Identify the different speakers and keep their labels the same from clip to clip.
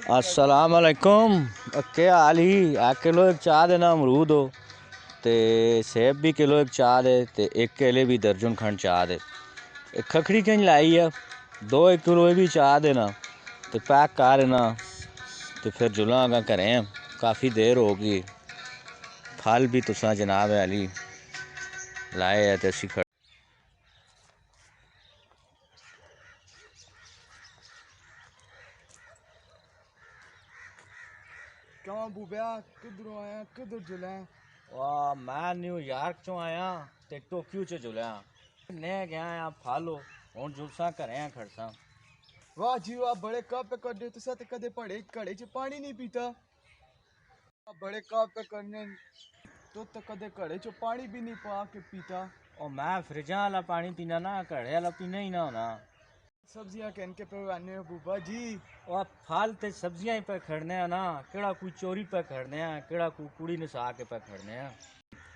Speaker 1: अस्सलाम वालेकुम। क्या हाल ही? आ किलो एक चाह देना अमरूद हो ते सेब भी किलो एक चाह दे ते एक केले भी दर्जन खंड चाह दे। एक खखड़ी कहीं लाई है, दो एक किलो भी चाह देना ते पैक कर ना ते फिर जुलांगा करें। काफ़ी देर होगी। फल भी तुसा जनाब अली लाए है ते असी
Speaker 2: क्यों बूबिया किधरों आया किधर जुला है?
Speaker 1: वाह, मैं न्यूयॉर्क चो आया ते टोक्यो च जुलिया ने गया आ फालो हूँ जुलसा करें खड़सा।
Speaker 2: वाह जी वाह, बड़े कप पे कर दे तुसा ते कदे पड़े घड़े च पानी नहीं पीता। बड़े कप पे करने तो कदे घड़े च पानी भी नहीं पा के पीता।
Speaker 1: और मैं फ्रिजा वाला पानी पीना ना, घड़े वाला पीना ही ना होना।
Speaker 2: सब्जियां कहन के पे आने हो बूबा जी।
Speaker 1: और फल ते सब्जियां ही पे खड़ने हैं ना, केड़ा कोई चोरी पे खड़ने हैं, केड़ा कोई कुड़ी नसा के पे खड़ने हैं।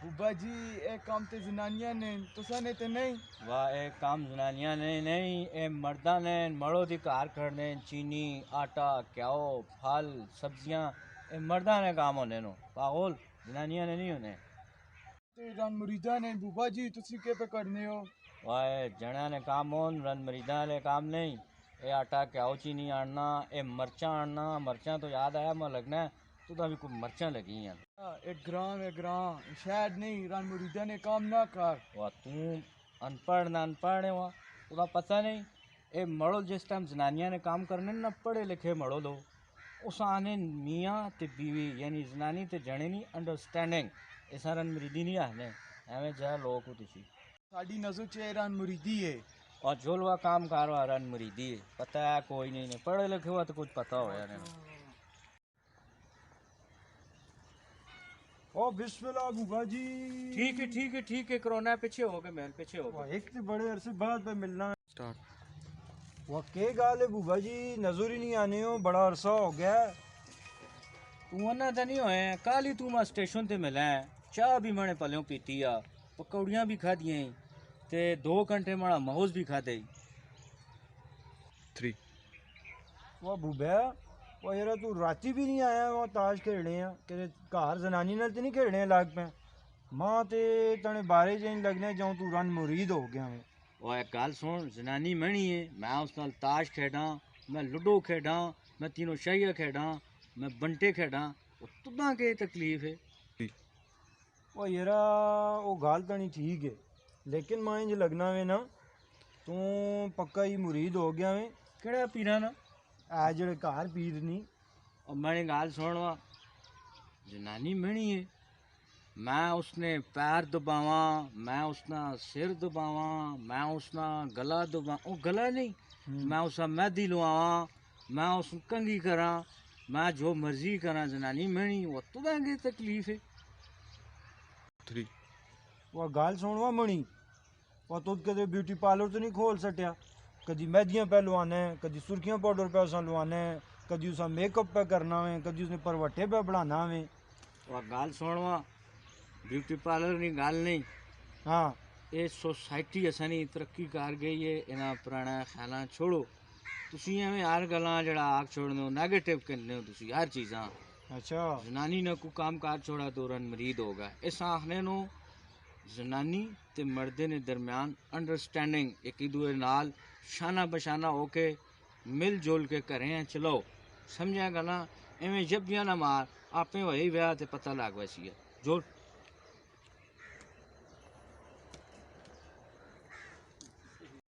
Speaker 2: बूबा जी ए काम ते जनानियां ने तुसा ने ते नहीं।
Speaker 1: वाह, ए काम जनानियां ने नहीं, ए मर्दा ने मड़ो दी कार खड़ने। चीनी आटा क्याओ फल सब्जियां ए मर्दा ने काम होने नो, पागल जनानियां ने नहीं होने।
Speaker 2: ते रन मुरीदा ने बूबा जी तुसी के पे करने हो?
Speaker 1: वाह, जणा ने काम होन रन मरीदा वाले काम नहीं। ए आटा क्याओ चीनी आनना, ए मरचा आनना। मरचा तो याद आया मैं लगना तो भी कोई मरचा लगी हैं।
Speaker 2: एक ग्राम शायद नहीं रन मुरीदा ने काम ना कर।
Speaker 1: वाह, तू अनपढ़ ना अनपढ़ है, वहाँ तुदा पता नहीं। ए मड़ो जिस टाइम जनानियां ने काम करने ना, पढ़े लिखे मड़ो लो उस आने मियाँ ते बीवी यानी जनानी ते जने नहीं अंडरस्टैंडिंग ऐसा रन मरीदी नहीं आने एवं जहा लोग हो तुसी।
Speaker 2: साडी नजर च रन मुरीदी है।
Speaker 1: और झोलवा काम कारवा रन मरीदी है, पता है कोई नहीं पढ़े लिखे हुआ तो कुछ पता हो यार।
Speaker 2: ओ बिस्मिल्लाह बूबा जी।
Speaker 1: ठीक है ठीक है ठीक है, कोरोना पीछे हो गए, मैं पीछे हो गए।
Speaker 2: एक तो बड़े अरसे बाद पे मिलना है। स्टार्ट। वह के गाल है बूबा जी, नजर ही नहीं आने हो, बड़ा अरसा हो गया।
Speaker 1: तू ना तो नहीं होए कल ही तू मैं स्टेशन ते मिला है, चाह भी मैंने पलों पीती आ, पकौड़ियाँ भी खादियां ते 2 घंटे माड़ा माहौस भी खादे।
Speaker 2: 3। वह बूबा वह यार तू राती भी नहीं आया, वह ताश खेलने हैं कि घर जनानी नाल ते नहीं खेलने लग पे। मां ते तने बारे च लगने जाऊं तू रन मुरीद हो गया मैं।
Speaker 1: और एक गल सुन, जनानी मनी है, मैं उस नाल ताश खेडा, मैं लूडो खेडा, मैं तीनों शाइया खेडा, मैं बंटे खेडा, तुदा के तकलीफ है?
Speaker 2: वो यारा वो गाल तो नहीं ठीक है, लेकिन मां इंज लगना वे ना तू पक्का ही मुरीद हो गया वे।
Speaker 1: केड़ा पीरा ना?
Speaker 2: आ जेड़े घर पीर नहीं।
Speaker 1: और मैंने गाल सुनवा, जनानी मनी है, मैं उसने पैर दबावा, मैं उसना सिर दबावा, मैं उसना गला दबा, वो गला नहीं, मैं उसका मेहंदी लुआवा, मैं उस कंघी करा, मैं जो मर्जी करा, जनानी मनी वो तुदा की तकलीफ है?
Speaker 2: 3। वह गाल सुनवा मणी, वह तुद कदे ब्यूटी पार्लर तो नहीं खोल सटिया? कदी मेहदियां पे लुआना है, कदी सुर्खियां पाउडर पे उसा लुआना है, कदी उसा मेकअप पे करना है, कदी उसने परवट्टे पे बढ़ाना है।
Speaker 1: वह गाल सुनवा, ब्यूटी पार्लर की गल नहीं।
Speaker 2: हाँ
Speaker 1: ये सोसाइटी असानी तरक्की कर गई है, इन्होंने पुराना ख्याल छोड़ो। तुसी एवं हर गल्लां जड़ा आख छोड़ने हो, नैगेटिव करने हो तुसी हर चीज़ां।
Speaker 2: अच्छा
Speaker 1: जनानी ने को काम कार छोड़ा तो रन मरीद होगा, इस आखने नो जनानी ते मर्दे ने दरम्यान अंडरस्टैंडिंग एक दूए नाल शाना बशाना होके मिल जुल के करें चलो, समझा गल्लां। एवं जब्बियां ना मार, आपे होए व्याह ते पता लग वैसी है जो